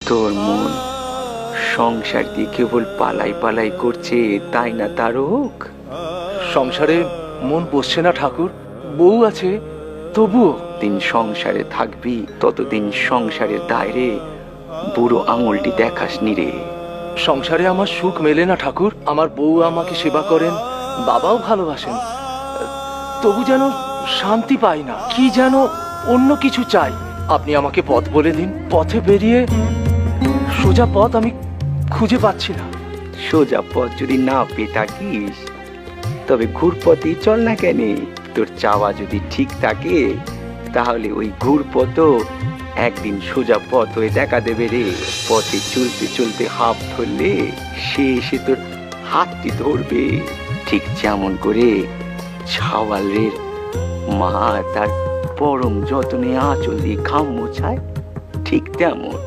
তোর মন সংসার দিয়ে কেবল পালাই পালাই করছে, তাই না তারক? সংসারে মন বসছে না ঠাকুর, বউ আছে তবুও। দিন সংসারে থাকবি ততদিন সংসারের দায়রে বুড়ো আঙুলটি দেখাস নি রে। সংসারে আমার সুখ মেলে না ঠাকুর। আমার বউ আমাকে সেবা করেন, বাবাও ভালোবাসেন, তবু যেন শান্তি পাই না, কি যেন অন্য কিছু চাই। আপনি আমাকে পথ বলে দিন, পথে বেরিয়ে সোজা পথ আমি খুঁজে পাচ্ছি না। সোজা পথ যদি না পেয়ে থাকিস তবে ঘুরপথেই চল না কেন? তোর চাওয়া যদি ঠিক থাকে তাহলে ওই ঘুরপথও একদিন সোজা পথ হয়ে দেখা দেবে রে। পথে চলতে চলতে হাঁপ ধরলে সে এসে তোর হাতটি ধরবে, ঠিক যেমন করে ছাওয়ালের মা তার পরম যত্নে আঁচল দিয়ে ঘাম মোছায়, ঠিক তেমন।